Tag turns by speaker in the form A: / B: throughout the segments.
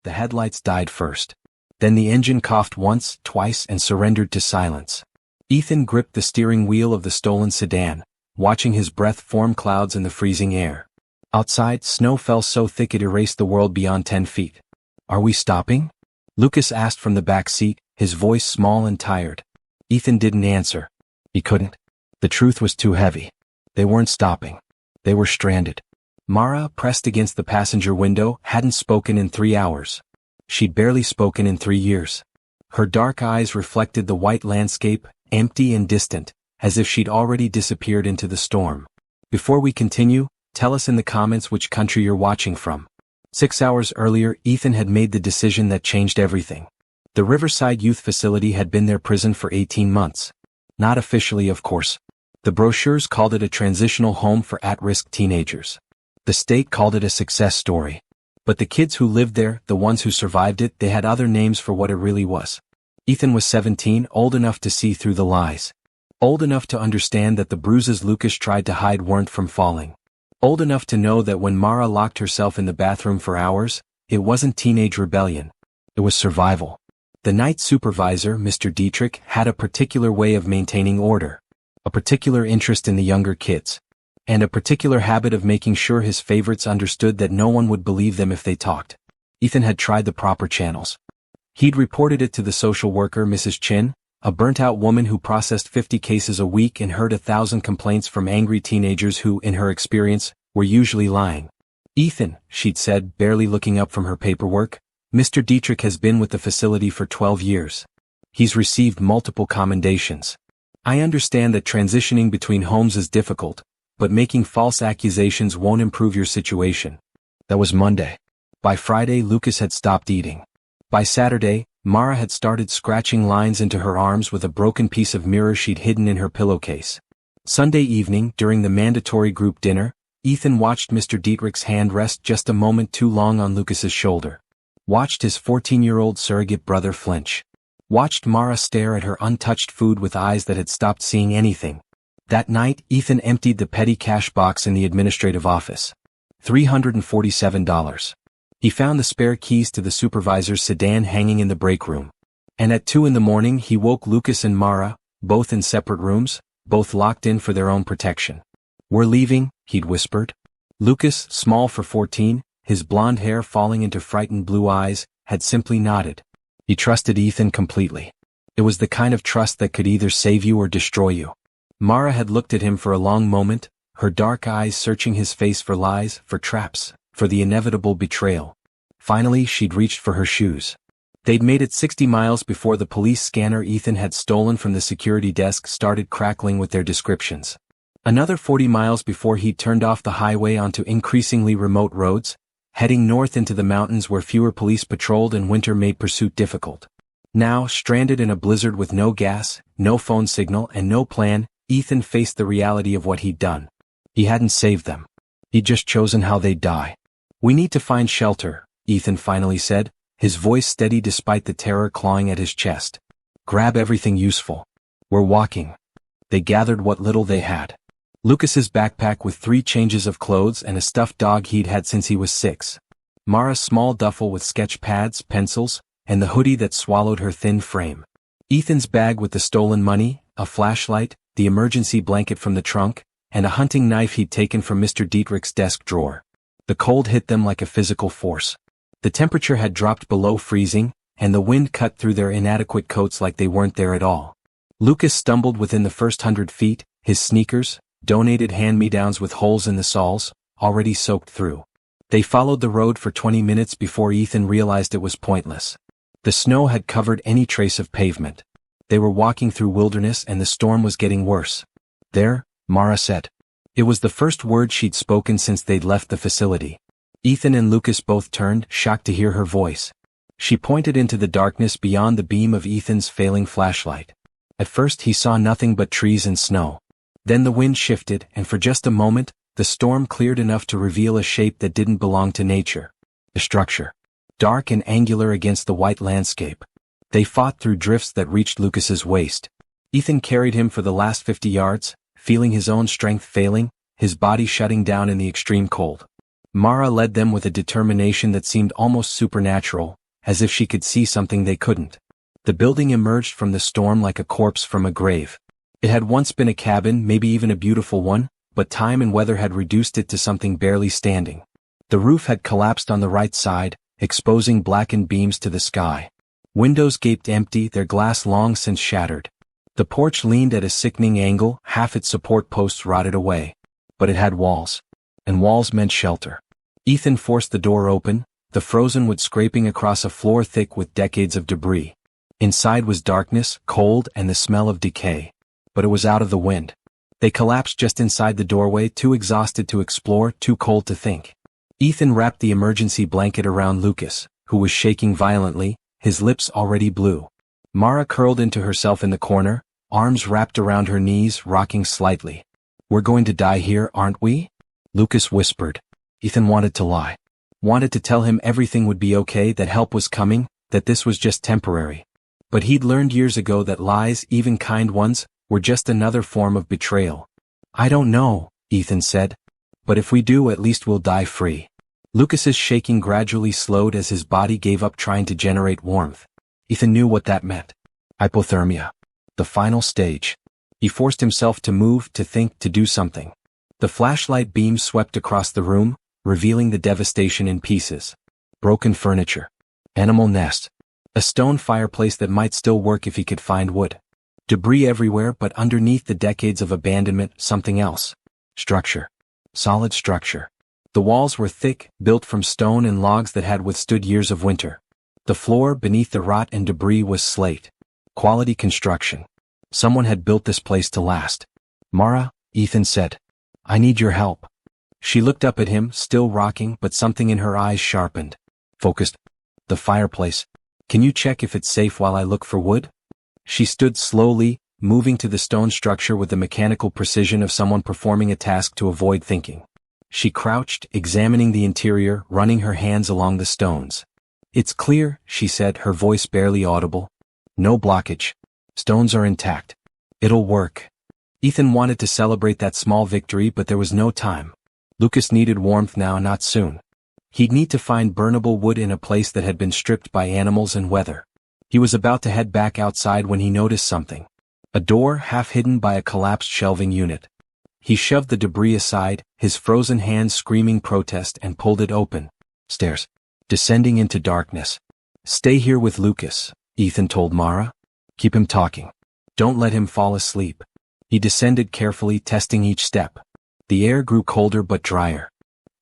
A: the headlights died first. Then the engine coughed once, twice, and surrendered to silence. Ethan gripped the steering wheel of the stolen sedan, watching his breath form clouds in the freezing air. Outside, snow fell so thick it erased the world beyond 10 feet. "Are we stopping?" Lucas asked from the back seat, his voice small and tired. Ethan didn't answer. He couldn't. The truth was too heavy. They weren't stopping. They were stranded. Mara, pressed against the passenger window, hadn't spoken in 3 hours. She'd barely spoken in 3 years. Her dark eyes reflected the white landscape, empty and distant, as if she'd already disappeared into the storm. Before we continue, tell us in the comments which country you're watching from. 6 hours earlier, Ethan had made the decision that changed everything. The Riverside Youth Facility had been their prison for 18 months. Not officially, of course. The brochures called it a transitional home for at-risk teenagers. The state called it a success story. But the kids who lived there, the ones who survived it, they had other names for what it really was. Ethan was 17, old enough to see through the lies. Old enough to understand that the bruises Lucas tried to hide weren't from falling. Old enough to know that when Mara locked herself in the bathroom for hours, it wasn't teenage rebellion. It was survival. The night supervisor, Mr. Dietrich, had a particular way of maintaining order. A particular interest in the younger kids. And a particular habit of making sure his favorites understood that no one would believe them if they talked. Ethan had tried the proper channels. He'd reported it to the social worker, Mrs. Chin, a burnt-out woman who processed 50 cases a week and heard 1,000 complaints from angry teenagers who, in her experience, were usually lying. "Ethan," she'd said, barely looking up from her paperwork, "Mr. Dietrich has been with the facility for 12 years. He's received multiple commendations. I understand that transitioning between homes is difficult, but making false accusations won't improve your situation." That was Monday. By Friday, Lucas had stopped eating. By Saturday, Mara had started scratching lines into her arms with a broken piece of mirror she'd hidden in her pillowcase. Sunday evening, during the mandatory group dinner, Ethan watched Mr. Dietrich's hand rest just a moment too long on Lucas's shoulder. Watched his 14-year-old surrogate brother flinch. Watched Mara stare at her untouched food with eyes that had stopped seeing anything. That night, Ethan emptied the petty cash box in the administrative office. $347. He found the spare keys to the supervisor's sedan hanging in the break room. And at 2 a.m, he woke Lucas and Mara, both in separate rooms, both locked in for their own protection. "We're leaving," he'd whispered. Lucas, small for 14, his blonde hair falling into frightened blue eyes, had simply nodded. He trusted Ethan completely. It was the kind of trust that could either save you or destroy you. Mara had looked at him for a long moment, her dark eyes searching his face for lies, for traps, for the inevitable betrayal. Finally, she'd reached for her shoes. They'd made it 60 miles before the police scanner Ethan had stolen from the security desk started crackling with their descriptions. Another 40 miles before he'd turned off the highway onto increasingly remote roads, heading north into the mountains where fewer police patrolled and winter made pursuit difficult. Now, stranded in a blizzard with no gas, no phone signal, and no plan, Ethan faced the reality of what he'd done. He hadn't saved them. He'd just chosen how they'd die. "We need to find shelter," Ethan finally said, his voice steady despite the terror clawing at his chest. "Grab everything useful. We're walking." They gathered what little they had. Lucas's backpack with 3 changes of clothes and a stuffed dog he'd had since he was 6. Mara's small duffel with sketch pads, pencils, and the hoodie that swallowed her thin frame. Ethan's bag with the stolen money, a flashlight, the emergency blanket from the trunk, and a hunting knife he'd taken from Mr. Dietrich's desk drawer. The cold hit them like a physical force. The temperature had dropped below freezing, and the wind cut through their inadequate coats like they weren't there at all. Lucas stumbled within the first 100 feet, his sneakers, donated hand-me-downs with holes in the soles, already soaked through. They followed the road for 20 minutes before Ethan realized it was pointless. The snow had covered any trace of pavement. They were walking through wilderness and the storm was getting worse. "There," Mara said. It was the first word she'd spoken since they'd left the facility. Ethan and Lucas both turned, shocked to hear her voice. She pointed into the darkness beyond the beam of Ethan's failing flashlight. At first he saw nothing but trees and snow. Then the wind shifted, and for just a moment, the storm cleared enough to reveal a shape that didn't belong to nature. A structure. Dark and angular against the white landscape. They fought through drifts that reached Lucas's waist. Ethan carried him for the last 50 yards, feeling his own strength failing, his body shutting down in the extreme cold. Mara led them with a determination that seemed almost supernatural, as if she could see something they couldn't. The building emerged from the storm like a corpse from a grave. It had once been a cabin, maybe even a beautiful one, but time and weather had reduced it to something barely standing. The roof had collapsed on the right side, exposing blackened beams to the sky. Windows gaped empty, their glass long since shattered. The porch leaned at a sickening angle, half its support posts rotted away. But it had walls. And walls meant shelter. Ethan forced the door open, the frozen wood scraping across a floor thick with decades of debris. Inside was darkness, cold, and the smell of decay. But it was out of the wind. They collapsed just inside the doorway, too exhausted to explore, too cold to think. Ethan wrapped the emergency blanket around Lucas, who was shaking violently, his lips already blue. Mara curled into herself in the corner, arms wrapped around her knees, rocking slightly. "We're going to die here, aren't we?" Lucas whispered. Ethan wanted to lie. Wanted to tell him everything would be okay, that help was coming, that this was just temporary. But he'd learned years ago that lies, even kind ones, were just another form of betrayal. "I don't know," Ethan said. "But if we do, at least we'll die free." Lucas's shaking gradually slowed as his body gave up trying to generate warmth. Ethan knew what that meant. Hypothermia. The final stage. He forced himself to move, to think, to do something. The flashlight beam swept across the room, revealing the devastation in pieces. Broken furniture. Animal nest. A stone fireplace that might still work if he could find wood. Debris everywhere, but underneath the decades of abandonment, something else. Structure. Solid structure. The walls were thick, built from stone and logs that had withstood years of winter. The floor, beneath the rot and debris, was slate. Quality construction. Someone had built this place to last. "Mara," Ethan said. "I need your help." She looked up at him, still rocking, but something in her eyes sharpened. Focused. "The fireplace. Can you check if it's safe while I look for wood?" She stood slowly, moving to the stone structure with the mechanical precision of someone performing a task to avoid thinking. She crouched, examining the interior, running her hands along the stones. "It's clear," she said, her voice barely audible. "No blockage. Stones are intact. It'll work." Ethan wanted to celebrate that small victory, but there was no time. Lucas needed warmth now, not soon. He'd need to find burnable wood in a place that had been stripped by animals and weather. He was about to head back outside when he noticed something. A door half hidden by a collapsed shelving unit. He shoved the debris aside, his frozen hands screaming protest, and pulled it open. Stairs. Descending into darkness. "Stay here with Lucas," Ethan told Mara. "Keep him talking. Don't let him fall asleep." He descended carefully, testing each step. The air grew colder but drier.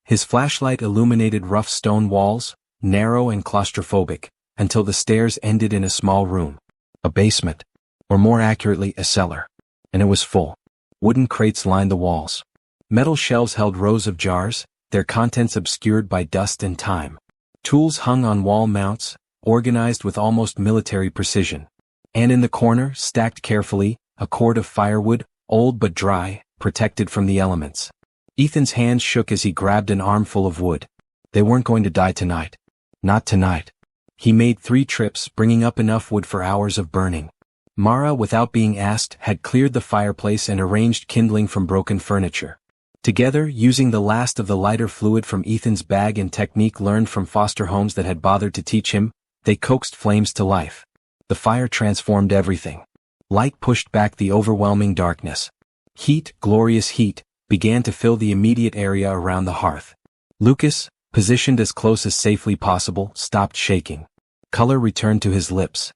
A: His flashlight illuminated rough stone walls, narrow and claustrophobic, until the stairs ended in a small room. A basement. Or more accurately, a cellar. And it was full. Wooden crates lined the walls. Metal shelves held rows of jars, their contents obscured by dust and time. Tools hung on wall mounts, organized with almost military precision. And in the corner, stacked carefully, a cord of firewood, old but dry, protected from the elements. Ethan's hands shook as he grabbed an armful of wood. They weren't going to die tonight. Not tonight. He made 3 trips, bringing up enough wood for hours of burning. Mara, without being asked, had cleared the fireplace and arranged kindling from broken furniture. Together, using the last of the lighter fluid from Ethan's bag and technique learned from foster homes that had bothered to teach him, they coaxed flames to life. The fire transformed everything. Light pushed back the overwhelming darkness. Heat, glorious heat, began to fill the immediate area around the hearth. Lucas, positioned as close as safely possible, stopped shaking. Color returned to his lips.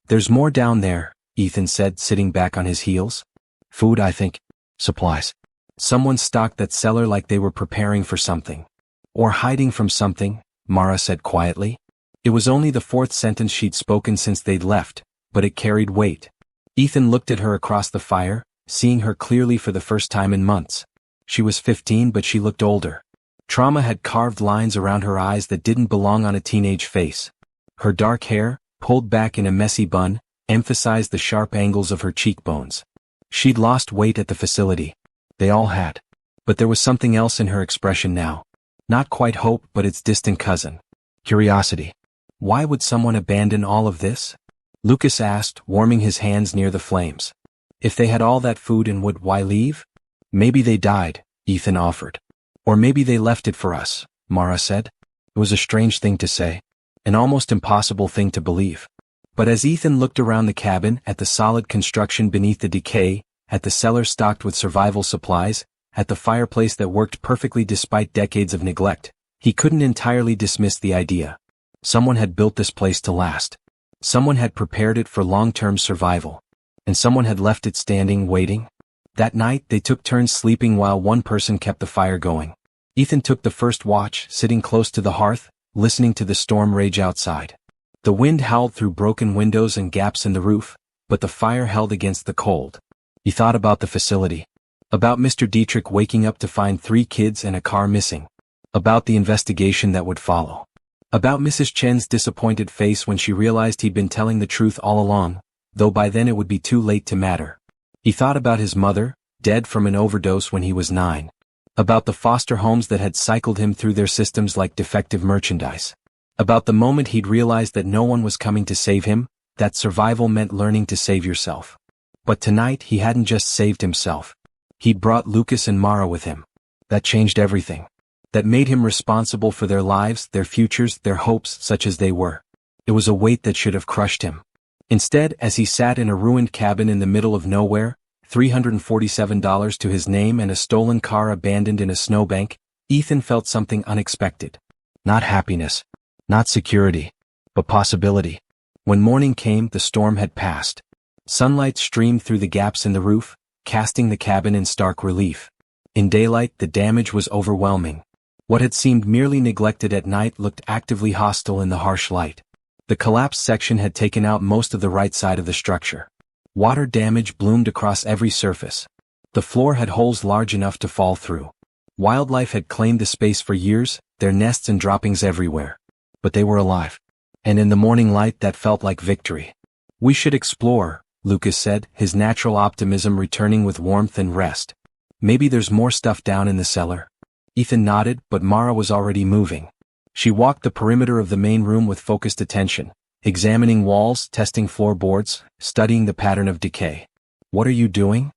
A: "There's more down there," Ethan said, sitting back on his heels. "Food, I think. Supplies." Someone stocked that cellar like they were preparing for something. Or hiding from something, Mara said quietly. It was only the 4th sentence she'd spoken since they'd left, but it carried weight. Ethan looked at her across the fire, seeing her clearly for the first time in months. She was 15, but she looked older. Trauma had carved lines around her eyes that didn't belong on a teenage face. Her dark hair, pulled back in a messy bun, emphasized the sharp angles of her cheekbones. She'd lost weight at the facility. They all had. But there was something else in her expression now. Not quite hope, but its distant cousin. Curiosity. Why would someone abandon all of this? Lucas asked, warming his hands near the flames. If they had all that food and wood, why leave? Maybe they died, Ethan offered. Or maybe they left it for us, Mara said. It was a strange thing to say. An almost impossible thing to believe. But as Ethan looked around the cabin, at the solid construction beneath the decay, at the cellar stocked with survival supplies, at the fireplace that worked perfectly despite decades of neglect, he couldn't entirely dismiss the idea. Someone had built this place to last. Someone had prepared it for long-term survival. And someone had left it standing, waiting. That night, they took turns sleeping while one person kept the fire going. Ethan took the first watch, sitting close to the hearth, listening to the storm rage outside. The wind howled through broken windows and gaps in the roof, but the fire held against the cold. He thought about the facility. About Mr. Dietrich waking up to find 3 kids and a car missing. About the investigation that would follow. About Mrs. Chen's disappointed face when she realized he'd been telling the truth all along, though by then it would be too late to matter. He thought about his mother, dead from an overdose when he was 9. About the foster homes that had cycled him through their systems like defective merchandise. About the moment he'd realized that no one was coming to save him, that survival meant learning to save yourself. But tonight he hadn't just saved himself. He'd brought Lucas and Mara with him. That changed everything. That made him responsible for their lives, their futures, their hopes, such as they were. It was a weight that should have crushed him. Instead, as he sat in a ruined cabin in the middle of nowhere, $347 to his name and a stolen car abandoned in a snowbank, Ethan felt something unexpected. Not happiness. Not security. But possibility. When morning came, the storm had passed. Sunlight streamed through the gaps in the roof, casting the cabin in stark relief. In daylight, the damage was overwhelming. What had seemed merely neglected at night looked actively hostile in the harsh light. The collapsed section had taken out most of the right side of the structure. Water damage bloomed across every surface. The floor had holes large enough to fall through. Wildlife had claimed the space for years, their nests and droppings everywhere. But they were alive. And in the morning light that felt like victory. "We should explore," Lucas said, his natural optimism returning with warmth and rest. "Maybe there's more stuff down in the cellar." Ethan nodded, but Mara was already moving. She walked the perimeter of the main room with focused attention, examining walls, testing floorboards, studying the pattern of decay. "What are you doing?"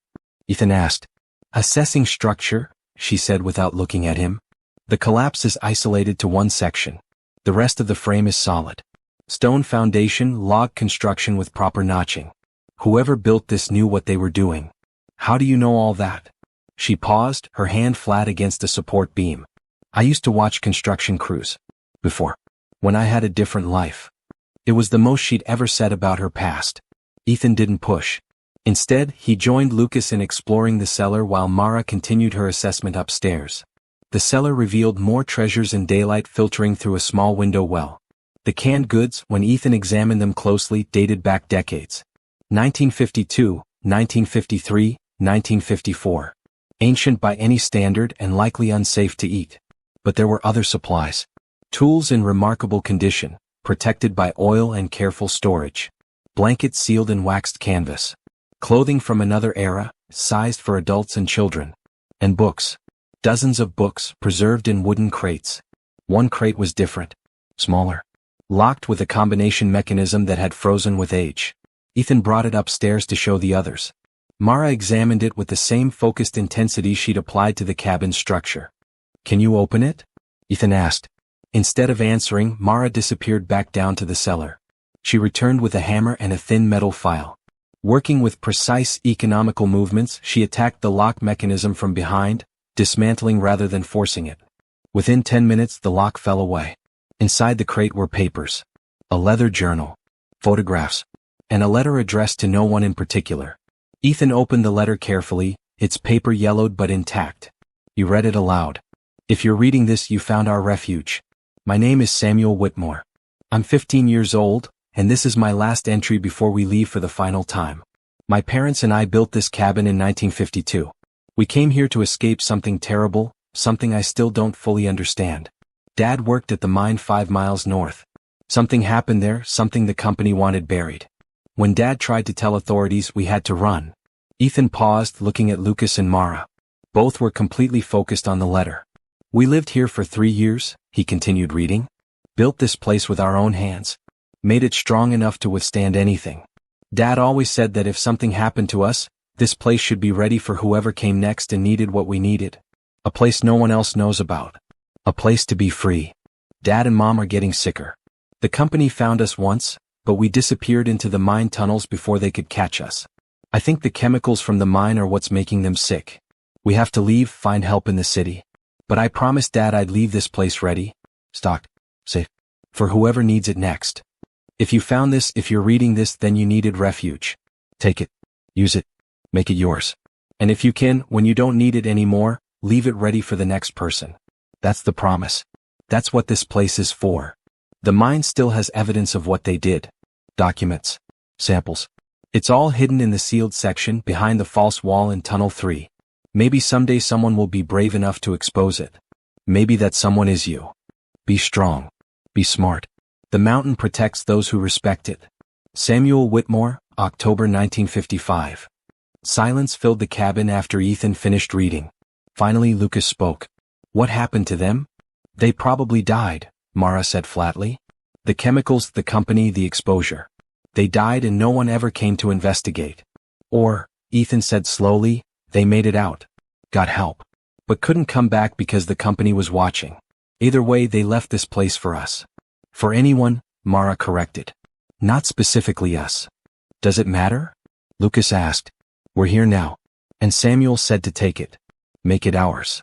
A: Ethan asked. "Assessing structure," she said without looking at him. "The collapse is isolated to one section. The rest of the frame is solid. Stone foundation, log construction with proper notching. Whoever built this knew what they were doing." "How do you know all that?" She paused, her hand flat against a support beam. "I used to watch construction crews. Before. When I had a different life." It was the most she'd ever said about her past. Ethan didn't push. Instead, he joined Lucas in exploring the cellar while Mara continued her assessment upstairs. The cellar revealed more treasures in daylight filtering through a small window well. The canned goods, when Ethan examined them closely, dated back decades. 1952, 1953, 1954. Ancient by any standard and likely unsafe to eat. But there were other supplies. Tools in remarkable condition, protected by oil and careful storage. Blankets sealed in waxed canvas. Clothing from another era, sized for adults and children. And books. Dozens of books, preserved in wooden crates. One crate was different. Smaller. Locked with a combination mechanism that had frozen with age. Ethan brought it upstairs to show the others. Mara examined it with the same focused intensity she'd applied to the cabin's structure. "Can you open it?" Ethan asked. Instead of answering, Mara disappeared back down to the cellar. She returned with a hammer and a thin metal file. Working with precise, economical movements, she attacked the lock mechanism from behind, dismantling rather than forcing it. Within 10 minutes, the lock fell away. Inside the crate were papers. A leather journal. Photographs. And a letter addressed to no one in particular. Ethan opened the letter carefully, its paper yellowed but intact. He read it aloud. "If you're reading this, you found our refuge. My name is Samuel Whitmore. I'm 15 years old, and this is my last entry before we leave for the final time. My parents and I built this cabin in 1952. We came here to escape something terrible, something I still don't fully understand. Dad worked at the mine 5 miles north. Something happened there, something the company wanted buried. When Dad tried to tell authorities, we had to run." Ethan paused, looking at Lucas and Mara. Both were completely focused on the letter. "We lived here for 3 years, he continued reading. "Built this place with our own hands. Made it strong enough to withstand anything. Dad always said that if something happened to us, this place should be ready for whoever came next and needed what we needed. A place no one else knows about. A place to be free. Dad and Mom are getting sicker. The company found us once, but we disappeared into the mine tunnels before they could catch us. I think the chemicals from the mine are what's making them sick. We have to leave, find help in the city. But I promised Dad I'd leave this place ready, stocked, safe, for whoever needs it next. If you found this, if you're reading this, then you needed refuge. Take it. Use it. Make it yours. And if you can, when you don't need it anymore, leave it ready for the next person. That's the promise. That's what this place is for. The mine still has evidence of what they did. Documents. Samples. It's all hidden in the sealed section behind the false wall in Tunnel 3. Maybe someday someone will be brave enough to expose it. Maybe that someone is you. Be strong. Be smart. The mountain protects those who respect it. Samuel Whitmore, October 1955. Silence filled the cabin after Ethan finished reading. Finally Lucas spoke. What happened to them? They probably died, Mara said flatly. The chemicals, the company, the exposure. They died and no one ever came to investigate. Or, Ethan said slowly, they made it out. Got help. But couldn't come back because the company was watching. Either way, they left this place for us. For anyone, Mara corrected. Not specifically us. Does it matter? Lucas asked. We're here now. And Samuel said to take it. Make it ours.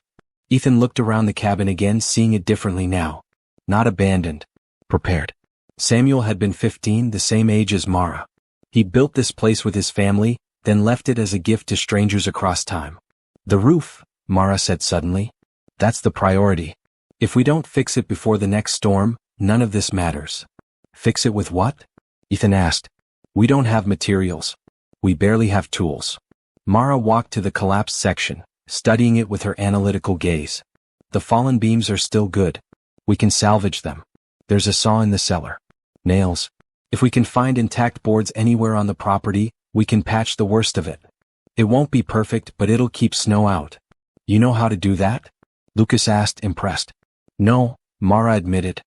A: Ethan looked around the cabin again, seeing it differently now. Not abandoned. Prepared. Samuel had been 15, the same age as Mara. He built this place with his family, then left it as a gift to strangers across time. The roof, Mara said suddenly. That's the priority. If we don't fix it before the next storm, none of this matters. Fix it with what? Ethan asked. We don't have materials. We barely have tools. Mara walked to the collapsed section, studying it with her analytical gaze. The fallen beams are still good. We can salvage them. There's a saw in the cellar. Nails. If we can find intact boards anywhere on the property, we can patch the worst of it. It won't be perfect, but it'll keep snow out. You know how to do that? Lucas asked, impressed. No, Mara admitted.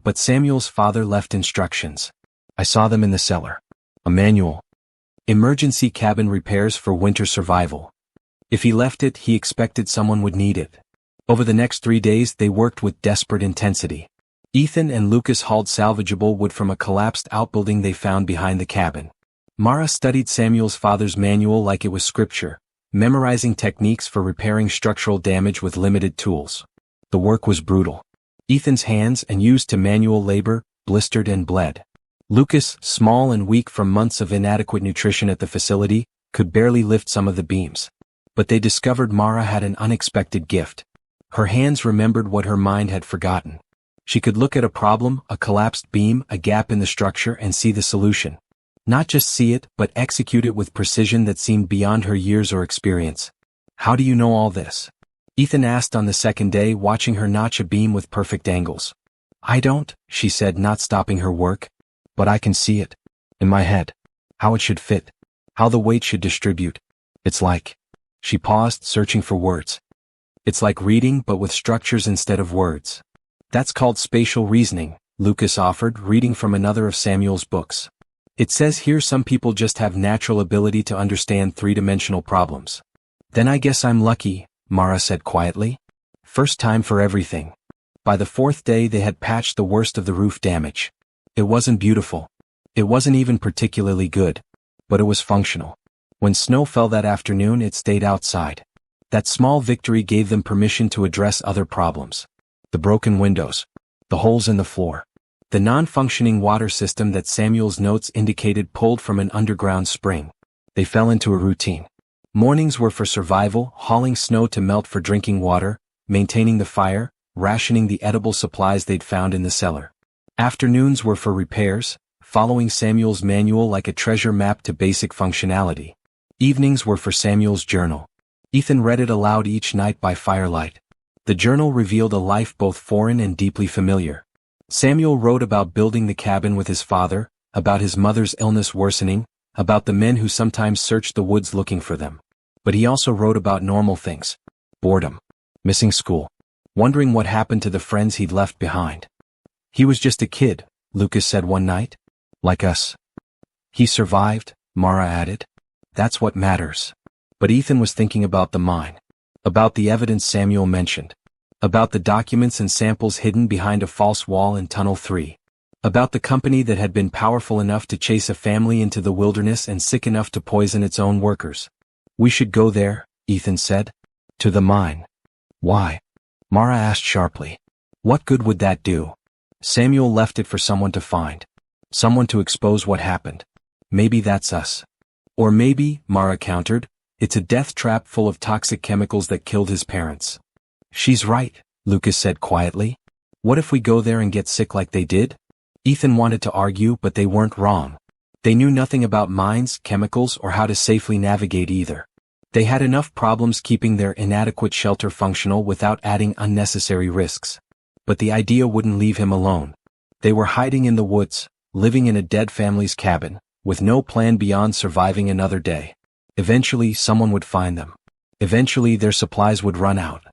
A: But Samuel's father left instructions. I saw them in the cellar. A manual. Emergency cabin repairs for winter survival. If he left it, he expected someone would need it. Over the next 3 days, they worked with desperate intensity. Ethan and Lucas hauled salvageable wood from a collapsed outbuilding they found behind the cabin. Mara studied Samuel's father's manual like it was scripture, memorizing techniques for repairing structural damage with limited tools. The work was brutal. Ethan's hands, and used to manual labor, blistered and bled. Lucas, small and weak from months of inadequate nutrition at the facility, could barely lift some of the beams. But they discovered Mara had an unexpected gift. Her hands remembered what her mind had forgotten. She could look at a problem, a collapsed beam, a gap in the structure, and see the solution. Not just see it, but execute it with precision that seemed beyond her years or experience. How do you know all this? Ethan asked on the second day, watching her notch a beam with perfect angles. I don't, she said, not stopping her work. But I can see it. In my head. How it should fit. How the weight should distribute. It's like. She paused, searching for words. It's like reading, but with structures instead of words. That's called spatial reasoning, Lucas offered, reading from another of Samuel's books. It says here some people just have natural ability to understand three-dimensional problems. Then I guess I'm lucky, Mara said quietly. First time for everything. By the 4th day they had patched the worst of the roof damage. It wasn't beautiful. It wasn't even particularly good. But it was functional. When snow fell that afternoon, it stayed outside. That small victory gave them permission to address other problems. The broken windows. The holes in the floor. The non-functioning water system that Samuel's notes indicated pulled from an underground spring. They fell into a routine. Mornings were for survival, hauling snow to melt for drinking water, maintaining the fire, rationing the edible supplies they'd found in the cellar. Afternoons were for repairs, following Samuel's manual like a treasure map to basic functionality. Evenings were for Samuel's journal. Ethan read it aloud each night by firelight. The journal revealed a life both foreign and deeply familiar. Samuel wrote about building the cabin with his father, about his mother's illness worsening, about the men who sometimes searched the woods looking for them. But he also wrote about normal things. Boredom. Missing school. Wondering what happened to the friends he'd left behind. He was just a kid, Lucas said one night. Like us. He survived, Mara added. That's what matters. But Ethan was thinking about the mine. About the evidence Samuel mentioned. About the documents and samples hidden behind a false wall in Tunnel 3. About the company that had been powerful enough to chase a family into the wilderness and sick enough to poison its own workers. We should go there, Ethan said. To the mine. Why? Mara asked sharply. What good would that do? Samuel left it for someone to find. Someone to expose what happened. Maybe that's us. Or maybe, Mara countered, it's a death trap full of toxic chemicals that killed his parents. She's right, Lucas said quietly. What if we go there and get sick like they did? Ethan wanted to argue, but they weren't wrong. They knew nothing about mines, chemicals, or how to safely navigate either. They had enough problems keeping their inadequate shelter functional without adding unnecessary risks. But the idea wouldn't leave him alone. They were hiding in the woods, living in a dead family's cabin, with no plan beyond surviving another day. Eventually, someone would find them. Eventually, their supplies would run out.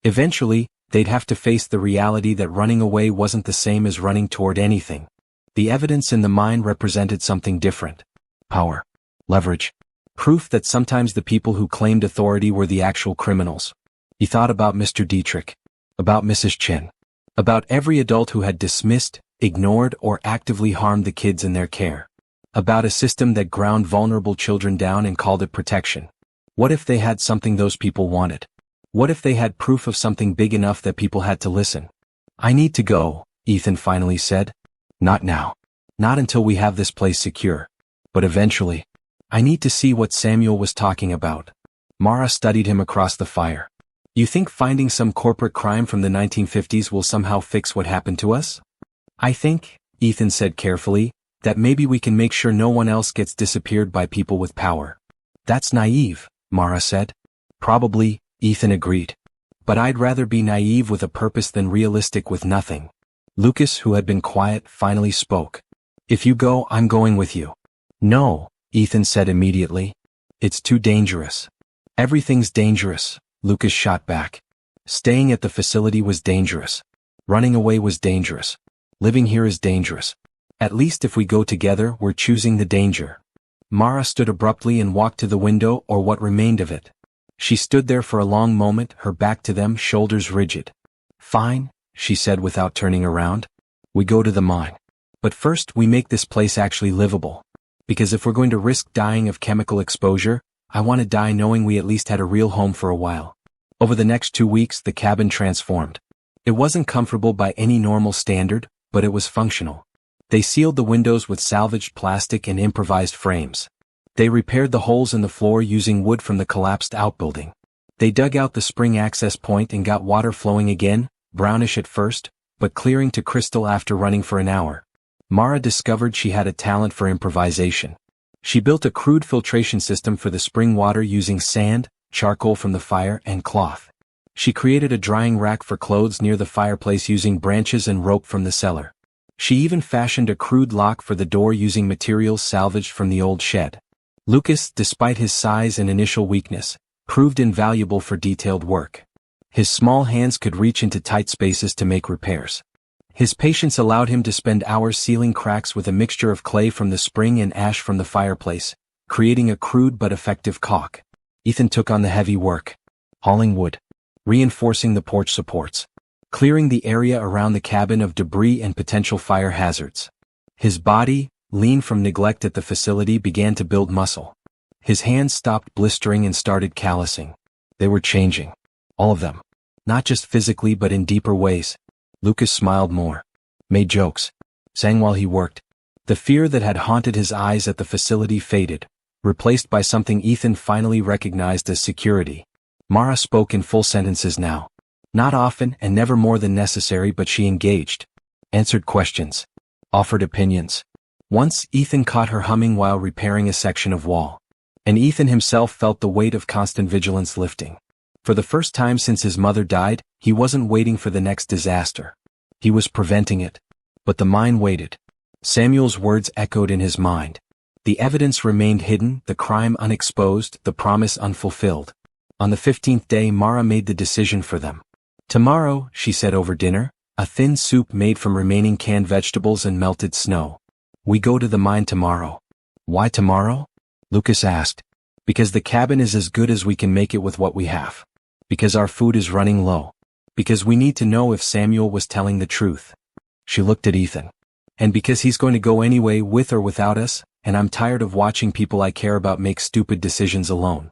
A: Eventually, they'd have to face the reality that running away wasn't the same as running toward anything. The evidence in the mine represented something different. Power. Leverage. Proof that sometimes the people who claimed authority were the actual criminals. He thought about Mr. Dietrich. About Mrs. Chin. About every adult who had dismissed, ignored, or actively harmed the kids in their care. About a system that ground vulnerable children down and called it protection. What if they had something those people wanted? What if they had proof of something big enough that people had to listen? I need to go, Ethan finally said. Not now. Not until we have this place secure. But eventually. I need to see what Samuel was talking about. Mara studied him across the fire. You think finding some corporate crime from the 1950s will somehow fix what happened to us? I think, Ethan said carefully, that maybe we can make sure no one else gets disappeared by people with power. That's naive, Mara said. Probably, Ethan agreed. But I'd rather be naive with a purpose than realistic with nothing. Lucas, who had been quiet, finally spoke. If you go, I'm going with you. No, Ethan said immediately. It's too dangerous. Everything's dangerous, Lucas shot back. Staying at the facility was dangerous. Running away was dangerous. Living here is dangerous. At least if we go together, we're choosing the danger. Mara stood abruptly and walked to the window, or what remained of it. She stood there for a long moment, her back to them, shoulders rigid. Fine, she said without turning around. We go to the mine. But first we make this place actually livable. Because if we're going to risk dying of chemical exposure, I want to die knowing we at least had a real home for a while. Over the next 2 weeks, the cabin transformed. It wasn't comfortable by any normal standard, but it was functional. They sealed the windows with salvaged plastic and improvised frames. They repaired the holes in the floor using wood from the collapsed outbuilding. They dug out the spring access point and got water flowing again, brownish at first, but clearing to crystal after running for an hour. Mara discovered she had a talent for improvisation. She built a crude filtration system for the spring water using sand, charcoal from the fire, and cloth. She created a drying rack for clothes near the fireplace using branches and rope from the cellar. She even fashioned a crude lock for the door using materials salvaged from the old shed. Lucas, despite his size and initial weakness, proved invaluable for detailed work. His small hands could reach into tight spaces to make repairs. His patience allowed him to spend hours sealing cracks with a mixture of clay from the spring and ash from the fireplace, creating a crude but effective caulk. Ethan took on the heavy work. Hauling wood. Reinforcing the porch supports. Clearing the area around the cabin of debris and potential fire hazards. His body, lean from neglect at the facility, began to build muscle. His hands stopped blistering and started callousing. They were changing. All of them. Not just physically but in deeper ways. Lucas smiled more. Made jokes. Sang while he worked. The fear that had haunted his eyes at the facility faded, replaced by something Ethan finally recognized as security. Mara spoke in full sentences now. Not often and never more than necessary, but she engaged. Answered questions. Offered opinions. Once, Ethan caught her humming while repairing a section of wall. And Ethan himself felt the weight of constant vigilance lifting. For the first time since his mother died, he wasn't waiting for the next disaster. He was preventing it. But the mine waited. Samuel's words echoed in his mind. The evidence remained hidden, the crime unexposed, the promise unfulfilled. On the 15th day, Mara made the decision for them. Tomorrow, she said over dinner, a thin soup made from remaining canned vegetables and melted snow. We go to the mine tomorrow. Why tomorrow? Lucas asked. Because the cabin is as good as we can make it with what we have. Because our food is running low. Because we need to know if Samuel was telling the truth. She looked at Ethan. And because he's going to go anyway with or without us, and I'm tired of watching people I care about make stupid decisions alone.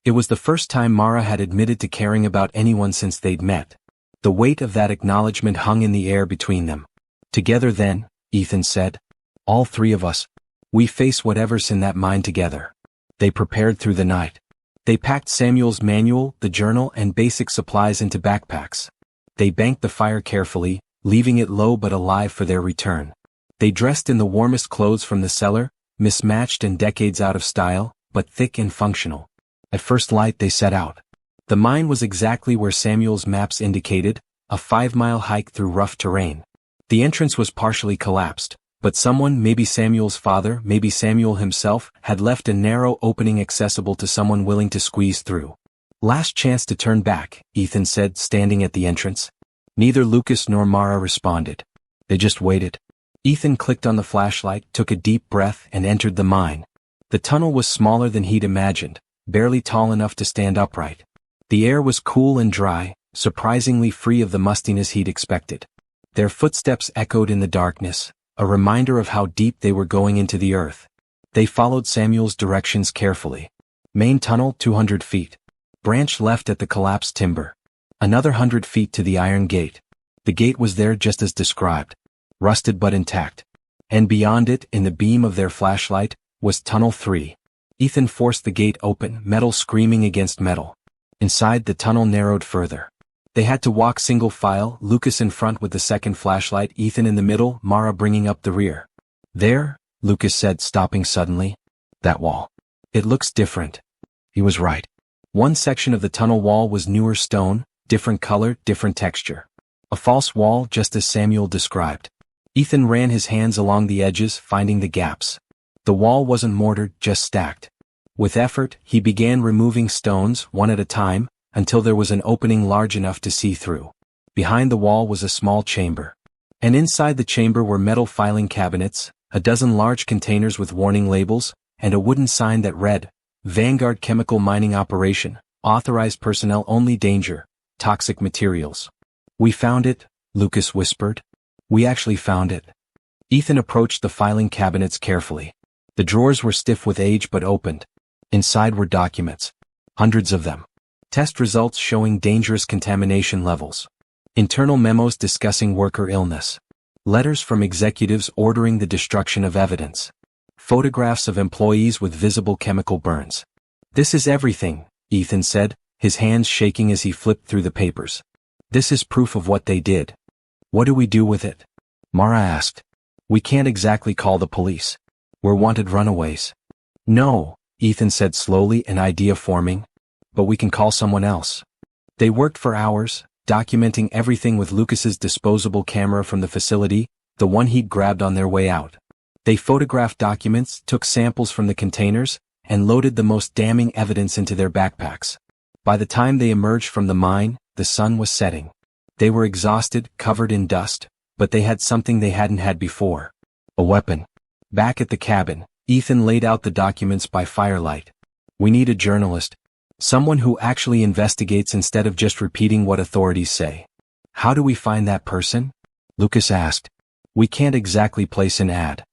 A: It was the first time Mara had admitted to caring about anyone since they'd met. The weight of that acknowledgement hung in the air between them. Together then, Ethan said. All three of us. We face whatever's in that mine together. They prepared through the night. They packed Samuel's manual, the journal, and basic supplies into backpacks. They banked the fire carefully, leaving it low but alive for their return. They dressed in the warmest clothes from the cellar, mismatched and decades out of style, but thick and functional. At first light they set out. The mine was exactly where Samuel's maps indicated, a 5-mile hike through rough terrain. The entrance was partially collapsed, but someone, maybe Samuel's father, maybe Samuel himself, had left a narrow opening accessible to someone willing to squeeze through. Last chance to turn back, Ethan said, standing at the entrance. Neither Lucas nor Mara responded. They just waited. Ethan clicked on the flashlight, took a deep breath, and entered the mine. The tunnel was smaller than he'd imagined, barely tall enough to stand upright. The air was cool and dry, surprisingly free of the mustiness he'd expected. Their footsteps echoed in the darkness, a reminder of how deep they were going into the earth. They followed Samuel's directions carefully. Main tunnel 200 feet. Branch left at the collapsed timber. Another 100 feet to the iron gate. The gate was there just as described. Rusted but intact. And beyond it, in the beam of their flashlight, was Tunnel 3. Ethan forced the gate open, metal screaming against metal. Inside, the tunnel narrowed further. They had to walk single file, Lucas in front with the second flashlight, Ethan in the middle, Mara bringing up the rear. There, Lucas said, stopping suddenly. That wall. It looks different. He was right. One section of the tunnel wall was newer stone, different color, different texture. A false wall, just as Samuel described. Ethan ran his hands along the edges, finding the gaps. The wall wasn't mortared, just stacked. With effort, he began removing stones, one at a time, until there was an opening large enough to see through. Behind the wall was a small chamber. And inside the chamber were metal filing cabinets, a dozen large containers with warning labels, and a wooden sign that read, Vanguard Chemical Mining Operation, Authorized Personnel Only, Danger, Toxic Materials. We found it, Lucas whispered. We actually found it. Ethan approached the filing cabinets carefully. The drawers were stiff with age but opened. Inside were documents. Hundreds of them. Test results showing dangerous contamination levels. Internal memos discussing worker illness. Letters from executives ordering the destruction of evidence. Photographs of employees with visible chemical burns. This is everything, Ethan said, his hands shaking as he flipped through the papers. This is proof of what they did. What do we do with it? Mara asked. We can't exactly call the police. We're wanted runaways. No, Ethan said slowly, an idea forming. But we can call someone else. They worked for hours, documenting everything with Lucas's disposable camera from the facility, the one he'd grabbed on their way out. They photographed documents, took samples from the containers, and loaded the most damning evidence into their backpacks. By the time they emerged from the mine, the sun was setting. They were exhausted, covered in dust, but they had something they hadn't had before. A weapon. Back at the cabin, Ethan laid out the documents by firelight. We need a journalist. Someone who actually investigates instead of just repeating what authorities say. How do we find that person? Lucas asked. We can't exactly place an ad.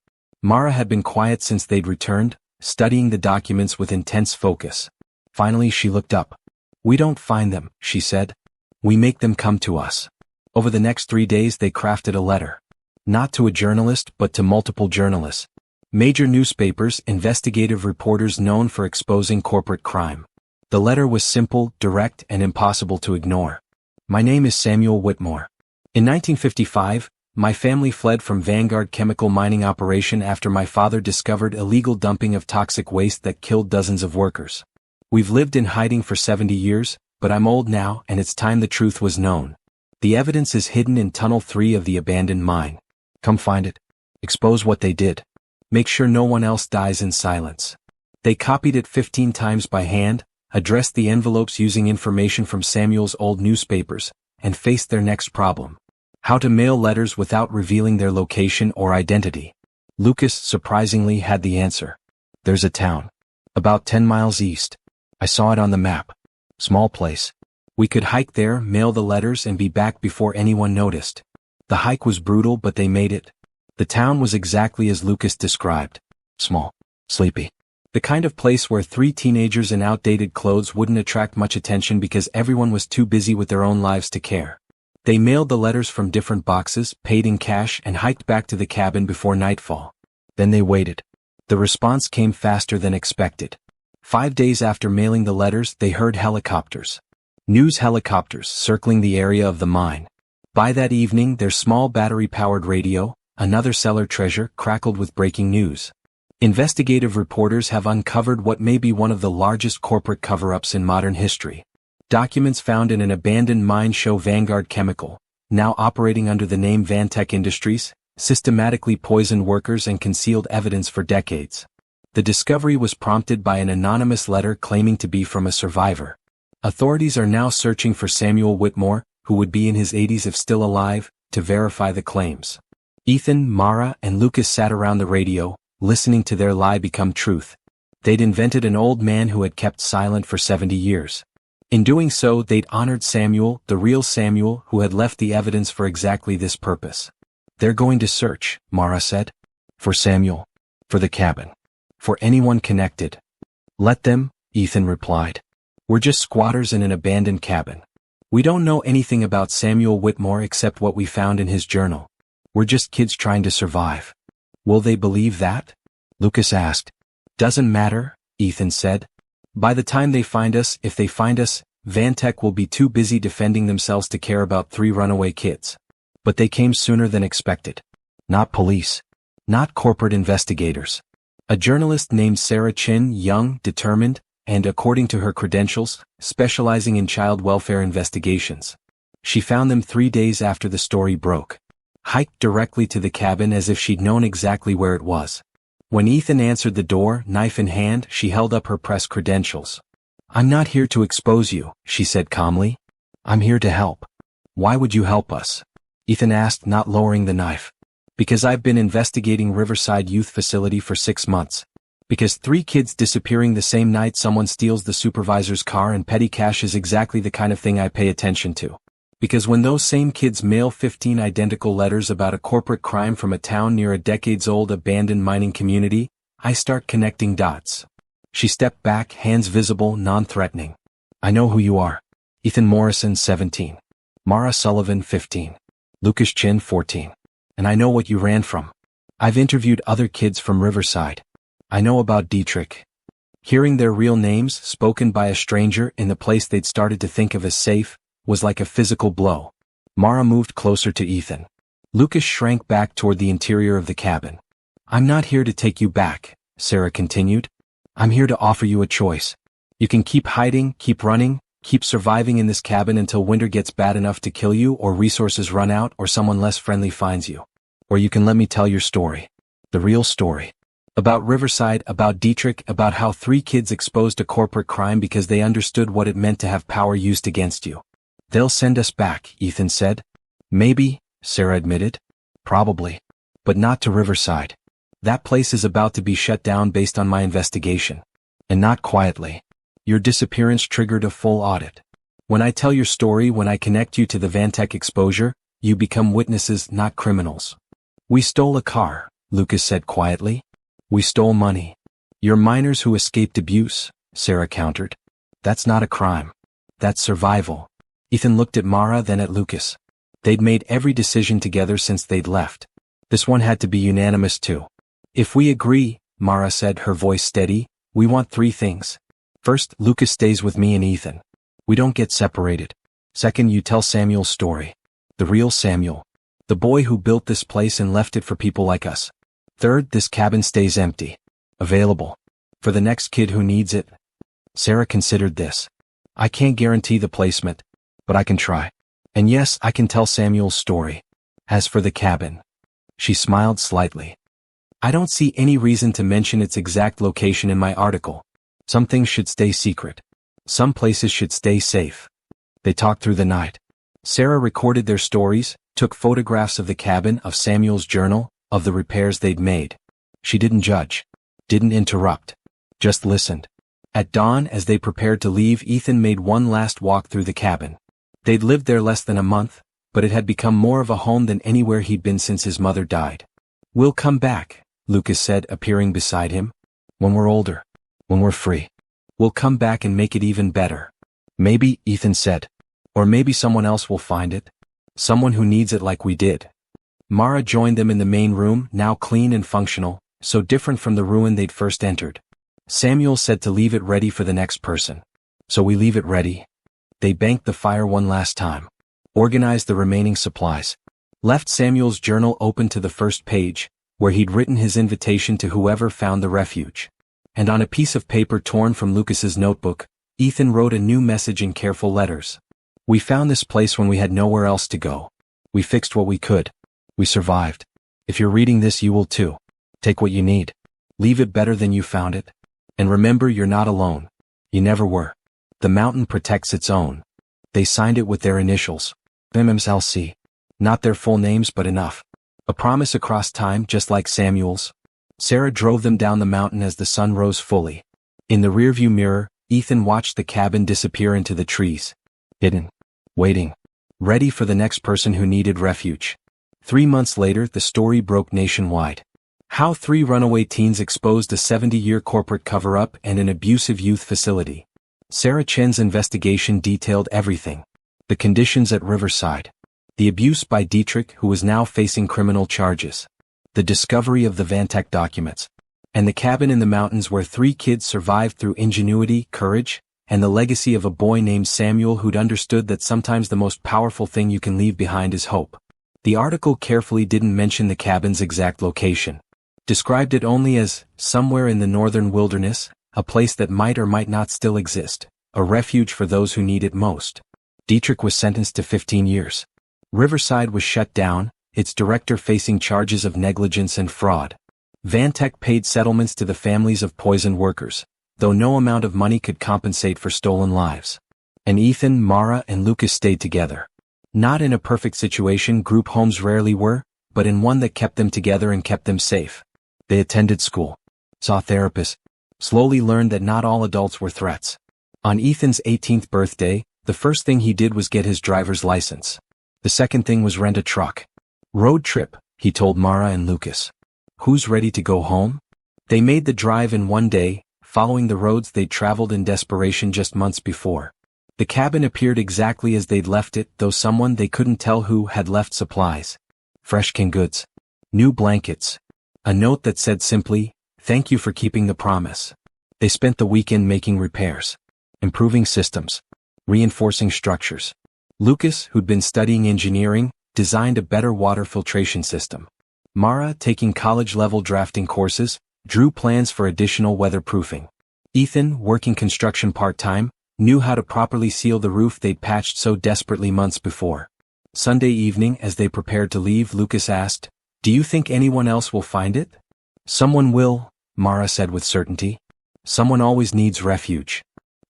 A: Mara had been quiet since they'd returned, studying the documents with intense focus. Finally she looked up. We don't find them, she said. We make them come to us. Over the next 3 days they crafted a letter. Not to a journalist, but to multiple journalists. Major newspapers, investigative reporters known for exposing corporate crime. The letter was simple, direct, and impossible to ignore. My name is Samuel Whitmore. In 1955, my family fled from Vanguard Chemical Mining Operation after my father discovered illegal dumping of toxic waste that killed dozens of workers. We've lived in hiding for 70 years, but I'm old now and it's time the truth was known. The evidence is hidden in Tunnel 3 of the abandoned mine. Come find it. Expose what they did. Make sure no one else dies in silence. They copied it 15 times by hand, addressed the envelopes using information from Samuel's old newspapers, and faced their next problem. How to mail letters without revealing their location or identity. Lucas, surprisingly, had the answer. There's a town. About 10 miles east. I saw it on the map. Small place. We could hike there, mail the letters, and be back before anyone noticed. The hike was brutal, but they made it. The town was exactly as Lucas described. Small. Sleepy. The kind of place where 3 teenagers in outdated clothes wouldn't attract much attention because everyone was too busy with their own lives to care. They mailed the letters from different boxes, paid in cash, and hiked back to the cabin before nightfall. Then they waited. The response came faster than expected. 5 days after mailing the letters, they heard helicopters. News helicopters circling the area of the mine. By that evening, their small battery-powered radio, another cellar treasure, crackled with breaking news. Investigative reporters have uncovered what may be one of the largest corporate cover-ups in modern history. Documents found in an abandoned mine show Vanguard Chemical, now operating under the name Vantech Industries, systematically poisoned workers and concealed evidence for decades. The discovery was prompted by an anonymous letter claiming to be from a survivor. Authorities are now searching for Samuel Whitmore, who would be in his 80s if still alive, to verify the claims. Ethan, Mara, and Lucas sat around the radio, listening to their lie become truth. They'd invented an old man who had kept silent for 70 years. In doing so, they'd honored Samuel, the real Samuel, who had left the evidence for exactly this purpose. They're going to search, Mara said. For Samuel. For the cabin. For anyone connected. Let them, Ethan replied. We're just squatters in an abandoned cabin. We don't know anything about Samuel Whitmore except what we found in his journal. We're just kids trying to survive. Will they believe that? Lucas asked. Doesn't matter, Ethan said. By the time they find us, if they find us, Vantech will be too busy defending themselves to care about 3 runaway kids. But they came sooner than expected. Not police. Not corporate investigators. A journalist named Sarah Chin, young, determined, and according to her credentials, specializing in child welfare investigations. She found them 3 days after the story broke. Hiked directly to the cabin as if she'd known exactly where it was. When Ethan answered the door, knife in hand, she held up her press credentials. I'm not here to expose you, she said calmly. I'm here to help. Why would you help us? Ethan asked, not lowering the knife. Because I've been investigating Riverside Youth Facility for 6 months. Because 3 kids disappearing the same night someone steals the supervisor's car and petty cash is exactly the kind of thing I pay attention to. Because when those same kids mail 15 identical letters about a corporate crime from a town near a decades-old abandoned mining community, I start connecting dots. She stepped back, hands visible, non-threatening. I know who you are. Ethan Morrison, 17. Mara Sullivan, 15. Lucas Chin, 14. And I know what you ran from. I've interviewed other kids from Riverside. I know about Dietrich. Hearing their real names, spoken by a stranger in the place they'd started to think of as safe, was like a physical blow. Mara moved closer to Ethan. Lucas shrank back toward the interior of the cabin. I'm not here to take you back, Sarah continued. I'm here to offer you a choice. You can keep hiding, keep running, keep surviving in this cabin until winter gets bad enough to kill you or resources run out or someone less friendly finds you. Or you can let me tell your story. The real story. About Riverside, about Dietrich, about how 3 kids exposed a corporate crime because they understood what it meant to have power used against you. They'll send us back, Ethan said. Maybe, Sarah admitted. Probably. But not to Riverside. That place is about to be shut down based on my investigation. And not quietly. Your disappearance triggered a full audit. When I tell your story, when I connect you to the Vantech exposure, you become witnesses, not criminals. We stole a car, Lucas said quietly. We stole money. You're minors who escaped abuse, Sarah countered. That's not a crime. That's survival. Ethan looked at Mara, then at Lucas. They'd made every decision together since they'd left. This one had to be unanimous too. If we agree, Mara said, her voice steady, we want 3 things. First, Lucas stays with me and Ethan. We don't get separated. Second, you tell Samuel's story. The real Samuel. The boy who built this place and left it for people like us. Third, this cabin stays empty. Available. For the next kid who needs it. Sarah considered this. I can't guarantee the placement. But I can try. And yes, I can tell Samuel's story. As for the cabin. She smiled slightly. I don't see any reason to mention its exact location in my article. Some things should stay secret. Some places should stay safe. They talked through the night. Sarah recorded their stories, took photographs of the cabin, of Samuel's journal, of the repairs they'd made. She didn't judge. Didn't interrupt. Just listened. At dawn, as they prepared to leave, Ethan made one last walk through the cabin. They'd lived there less than a month, but it had become more of a home than anywhere he'd been since his mother died. "We'll come back," Lucas said, appearing beside him. "When we're older. When we're free. We'll come back and make it even better." "Maybe," Ethan said. "Or maybe someone else will find it. Someone who needs it like we did." Mara joined them in the main room, now clean and functional, so different from the ruin they'd first entered. Samuel said to leave it ready for the next person. "So we leave it ready." They banked the fire one last time. Organized the remaining supplies. Left Samuel's journal open to the first page, where he'd written his invitation to whoever found the refuge. And on a piece of paper torn from Lucas's notebook, Ethan wrote a new message in careful letters. "We found this place when we had nowhere else to go. We fixed what we could. We survived. If you're reading this, you will too. Take what you need. Leave it better than you found it. And remember, you're not alone. You never were. The mountain protects its own." They signed it with their initials. MMSLC. Not their full names, but enough. A promise across time, just like Samuel's. Sarah drove them down the mountain as the sun rose fully. In the rearview mirror, Ethan watched the cabin disappear into the trees. Hidden. Waiting. Ready for the next person who needed refuge. 3 months later, the story broke nationwide. How 3 runaway teens exposed a 70-year corporate cover-up and an abusive youth facility. Sarah Chen's investigation detailed everything. The conditions at Riverside. The abuse by Dietrich, who was now facing criminal charges. The discovery of the Vantech documents. And the cabin in the mountains where 3 kids survived through ingenuity, courage, and the legacy of a boy named Samuel who'd understood that sometimes the most powerful thing you can leave behind is hope. The article carefully didn't mention the cabin's exact location. Described it only as somewhere in the northern wilderness, a place that might or might not still exist, a refuge for those who need it most. Dietrich was sentenced to 15 years. Riverside was shut down, its director facing charges of negligence and fraud. Vantech paid settlements to the families of poisoned workers, though no amount of money could compensate for stolen lives. And Ethan, Mara, and Lucas stayed together. Not in a perfect situation, group homes rarely were, but in one that kept them together and kept them safe. They attended school, saw therapists, slowly learned that not all adults were threats. On Ethan's 18th birthday, the first thing he did was get his driver's license. The second thing was rent a truck. "Road trip," he told Mara and Lucas. "Who's ready to go home?" They made the drive in one day, following the roads they'd traveled in desperation just months before. The cabin appeared exactly as they'd left it, though someone they couldn't tell who had left supplies. Fresh canned goods. New blankets. A note that said simply, "Thank you for keeping the promise." They spent the weekend making repairs. Improving systems. Reinforcing structures. Lucas, who'd been studying engineering, designed a better water filtration system. Mara, taking college-level drafting courses, drew plans for additional weatherproofing. Ethan, working construction part-time, knew how to properly seal the roof they'd patched so desperately months before. Sunday evening, as they prepared to leave, Lucas asked, "Do you think anyone else will find it?" "Someone will," Mara said with certainty. "Someone always needs refuge."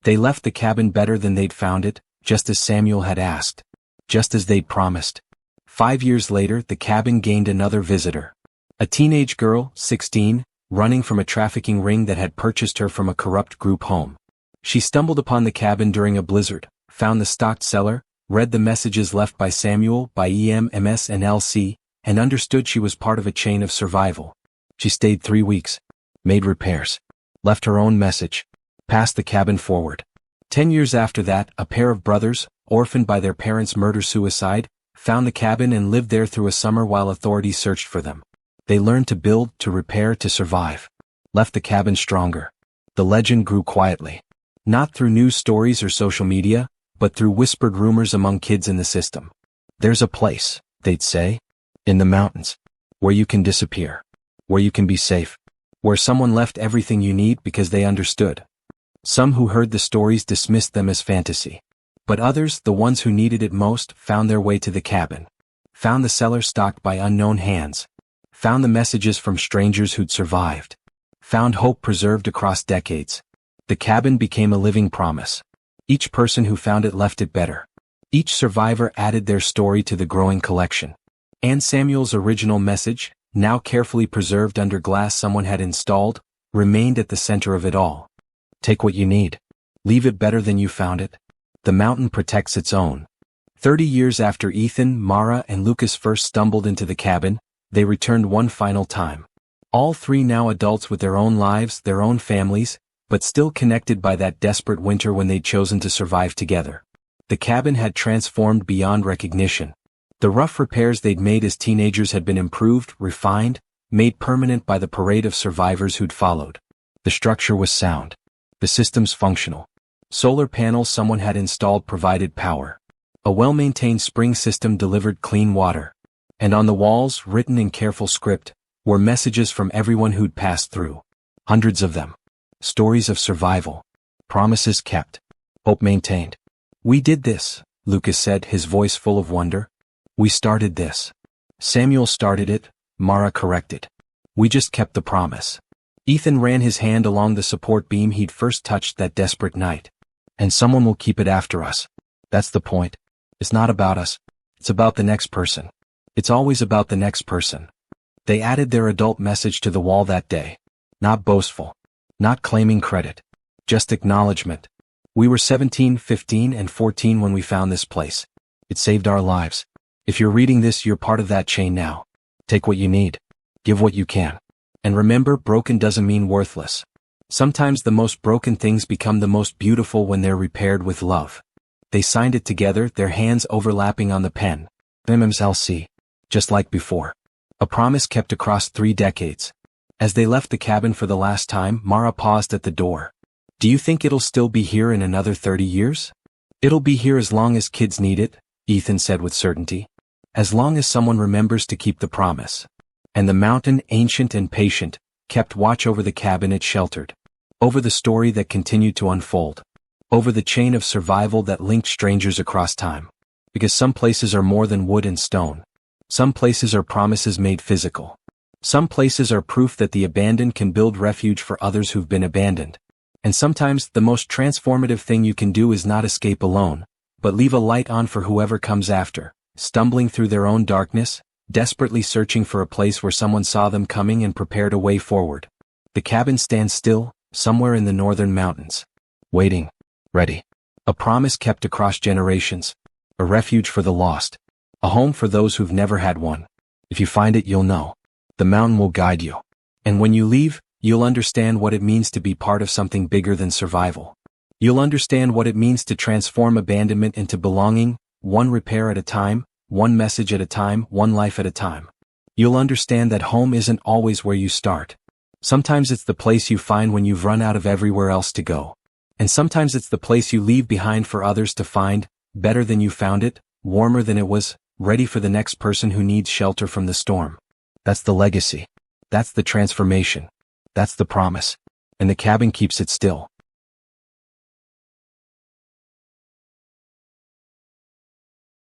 A: They left the cabin better than they'd found it, just as Samuel had asked. Just as they'd promised. 5 years later, the cabin gained another visitor. A teenage girl, 16, running from a trafficking ring that had purchased her from a corrupt group home. She stumbled upon the cabin during a blizzard, found the stocked cellar, read the messages left by Samuel, by EMS and LC, and understood she was part of a chain of survival. She stayed 3 weeks. Made repairs. Left her own message. Passed the cabin forward. 10 years after that, a pair of brothers, orphaned by their parents' murder-suicide, found the cabin and lived there through a summer while authorities searched for them. They learned to build, to repair, to survive. Left the cabin stronger. The legend grew quietly. Not through news stories or social media, but through whispered rumors among kids in the system. "There's a place," they'd say, "in the mountains, where you can disappear, where you can be safe, where someone left everything you need because they understood." Some who heard the stories dismissed them as fantasy. But others, the ones who needed it most, found their way to the cabin. Found the cellar stocked by unknown hands. Found the messages from strangers who'd survived. Found hope preserved across decades. The cabin became a living promise. Each person who found it left it better. Each survivor added their story to the growing collection. And Samuel's original message, now carefully preserved under glass someone had installed, remained at the center of it all. Take what you need. Leave it better than you found it. The mountain protects its own. 30 years after Ethan, Mara, and Lucas first stumbled into the cabin, they returned one final time. All three now adults with their own lives, their own families, but still connected by that desperate winter when they'd chosen to survive together. The cabin had transformed beyond recognition. The rough repairs they'd made as teenagers had been improved, refined, made permanent by the parade of survivors who'd followed. The structure was sound. The systems functional. Solar panels someone had installed provided power. A well-maintained spring system delivered clean water. And on the walls, written in careful script, were messages from everyone who'd passed through. Hundreds of them. Stories of survival. Promises kept. Hope maintained. "We did this," Lucas said, his voice full of wonder. "We started this." Samuel started it, Mara corrected. "We just kept the promise." Ethan ran his hand along the support beam he'd first touched that desperate night. "And someone will keep it after us. That's the point. It's not about us. It's about the next person. It's always about the next person." They added their adult message to the wall that day. Not boastful. Not claiming credit. Just acknowledgement. "We were 17, 15, and 14 when we found this place. It saved our lives. If you're reading this, you're part of that chain now. Take what you need. Give what you can. And remember, broken doesn't mean worthless. Sometimes the most broken things become the most beautiful when they're repaired with love." They signed it together, their hands overlapping on the pen. MMLC. Just like before. A promise kept across 3 decades. As they left the cabin for the last time, Mara paused at the door. "Do you think it'll still be here in another 30 years? "It'll be here as long as kids need it," Ethan said with certainty. "As long as someone remembers to keep the promise." And the mountain, ancient and patient, kept watch over the cabin it sheltered. Over the story that continued to unfold. Over the chain of survival that linked strangers across time. Because some places are more than wood and stone. Some places are promises made physical. Some places are proof that the abandoned can build refuge for others who've been abandoned. And sometimes the most transformative thing you can do is not escape alone, but leave a light on for whoever comes after, stumbling through their own darkness, desperately searching for a place where someone saw them coming and prepared a way forward. The cabin stands still, somewhere in the northern mountains. Waiting. Ready. A promise kept across generations. A refuge for the lost. A home for those who've never had one. If you find it, you'll know. The mountain will guide you. And when you leave, you'll understand what it means to be part of something bigger than survival. You'll understand what it means to transform abandonment into belonging, one repair at a time, one message at a time, one life at a time. You'll understand that home isn't always where you start. Sometimes it's the place you find when you've run out of everywhere else to go. And sometimes it's the place you leave behind for others to find, better than you found it, warmer than it was, ready for the next person who needs shelter from the storm. That's the legacy. That's the transformation. That's the promise. And the cabin keeps it still.